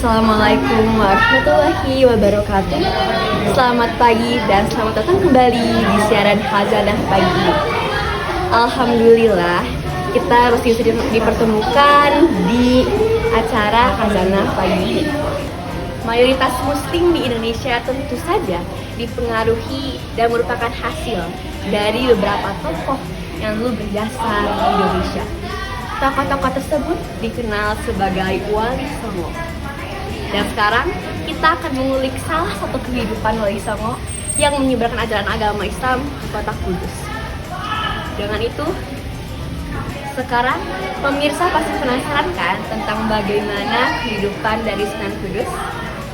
Assalamualaikum warahmatullahi wabarakatuh. Selamat pagi dan selamat datang kembali di siaran Khazanah Pagi. Alhamdulillah, kita masih dipertemukan di acara Khazanah Pagi. Mayoritas muslim di Indonesia tentu saja dipengaruhi dan merupakan hasil dari beberapa tokoh yang dulu berjasa di Indonesia. Tokoh-tokoh tersebut dikenal sebagai Wali Songo. Dan sekarang kita akan mengulik salah satu kehidupan Wali Songo yang menyebarkan ajaran agama Islam di kota Kudus. Dengan itu, sekarang pemirsa pasti penasaran kan tentang bagaimana kehidupan dari Sunan Kudus?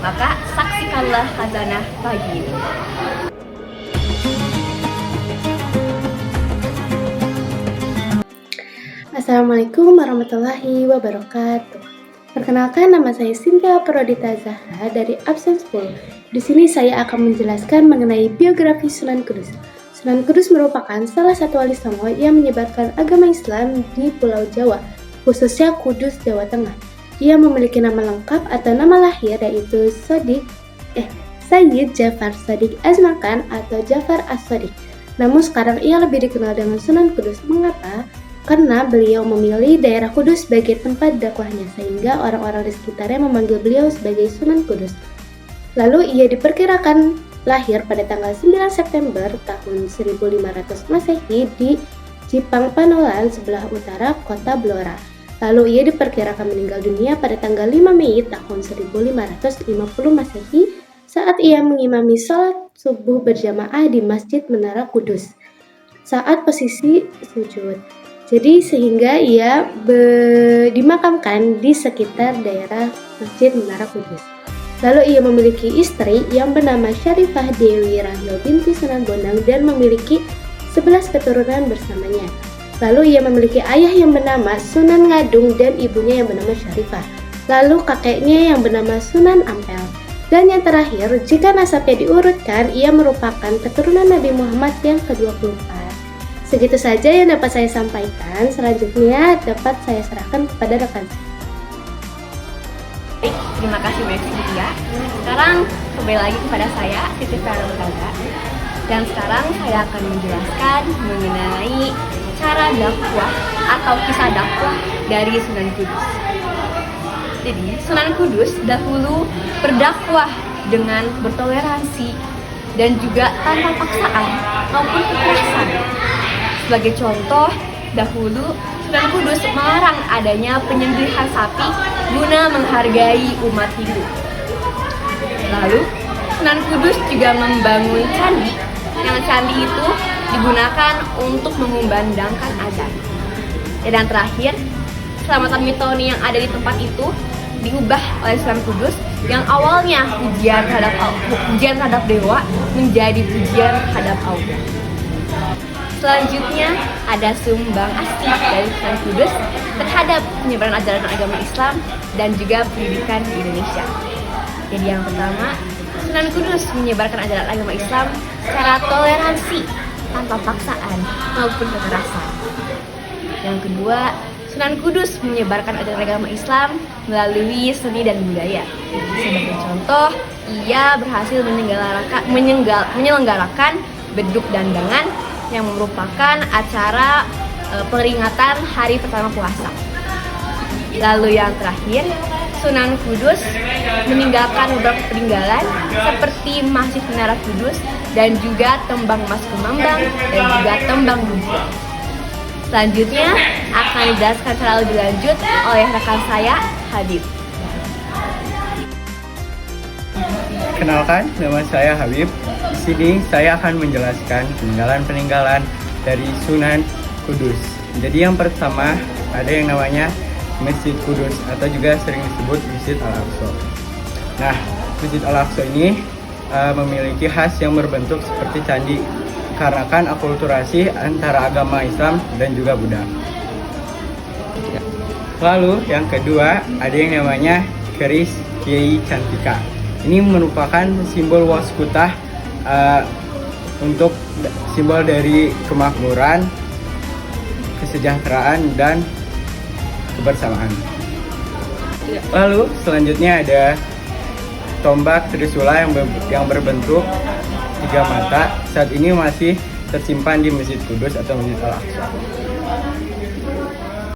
Maka saksikanlah Khazanah Pagi ini. Assalamualaikum warahmatullahi wabarakatuh. Perkenalkan, nama saya Cynthia Prodita Zahra dari absen 10. Di sini saya akan menjelaskan mengenai biografi Sunan Kudus. Sunan Kudus merupakan salah satu wali songo yang menyebarkan agama Islam di Pulau Jawa, khususnya Kudus, Jawa Tengah. Ia memiliki nama lengkap atau nama lahir yaitu Sayyid Jafar Shadiq Azmakan atau Jafar As-Shadiq. Namun sekarang ia lebih dikenal dengan Sunan Kudus. Mengapa? Karena beliau memilih daerah Kudus sebagai tempat dakwahnya, sehingga orang-orang di sekitarnya memanggil beliau sebagai Sunan Kudus. Lalu ia diperkirakan lahir pada tanggal 9 September tahun 1500 Masehi di Jipang Panolan sebelah utara kota Blora. Lalu ia diperkirakan meninggal dunia pada tanggal 5 Mei tahun 1550 Masehi saat ia mengimami sholat subuh berjamaah di Masjid Menara Kudus saat posisi sujud. Jadi sehingga ia dimakamkan di sekitar daerah Masjid Menara Kudus. Lalu ia memiliki istri yang bernama Syarifah Dewi Rahil binti Sunan Bonang dan memiliki 11 keturunan bersamanya. Lalu ia memiliki ayah yang bernama Sunan Ngadung dan ibunya yang bernama Syarifah. Lalu kakeknya yang bernama Sunan Ampel. Dan yang terakhir, jika nasabnya diurutkan, ia merupakan keturunan Nabi Muhammad yang ke-24. Segitu saja yang dapat saya sampaikan. Selanjutnya dapat saya serahkan kepada rekan saya. Baik, terima kasih banyak Cynthia. Sekarang kembali lagi kepada saya, Siti Farhanisa. Dan sekarang saya akan menjelaskan mengenai cara dakwah atau kisah dakwah dari Sunan Kudus. Jadi, Sunan Kudus dahulu berdakwah dengan bertoleransi dan juga tanpa paksaan maupun kekerasan. Sebagai contoh, dahulu Sunan Kudus melarang adanya penyembelihan sapi guna menghargai umat Hindu. Lalu, Sunan Kudus juga membangun candi, yang candi itu digunakan untuk mengumandangkan azan. Dan terakhir, selamatan mitoni yang ada di tempat itu diubah oleh Sunan Kudus yang awalnya pujian terhadap dewa menjadi pujian terhadap Allah. Selanjutnya ada sumbang asli dari Sunan Kudus terhadap penyebaran ajaran agama Islam dan juga pendidikan di Indonesia. Jadi yang pertama, Sunan Kudus menyebarkan ajaran agama Islam secara toleransi tanpa paksaan maupun kekerasan. Yang kedua, Sunan Kudus menyebarkan ajaran agama Islam melalui seni dan budaya. Sebagai contoh, ia berhasil menyelenggarakan beduk dandangan yang merupakan acara peringatan hari pertama puasa. Lalu yang terakhir, Sunan Kudus meninggalkan beberapa peninggalan seperti Masjid Menara Kudus dan juga tembang Mas Kumambang dan juga tembang Bujur. Selanjutnya akan dijelaskan secara lebih lanjut oleh rekan saya, Habib. Kenalkan, nama saya Habib. Di sini saya akan menjelaskan peninggalan-peninggalan dari Sunan Kudus. Jadi yang pertama ada yang namanya Masjid Kudus atau juga sering disebut Masjid Al-Aqsa. Nah, Masjid Al-Aqsa ini memiliki khas yang berbentuk seperti candi karena kan akulturasi antara agama Islam dan juga Buddha. Lalu yang kedua ada yang namanya keris Kiai Cantika. Ini merupakan simbol waskutah untuk simbol dari kemakmuran, kesejahteraan, dan kebersamaan. Lalu selanjutnya ada tombak Trisula yang berbentuk 3 mata. Saat ini masih tersimpan di Masjid Kudus atau Masjid Al-Aqsa.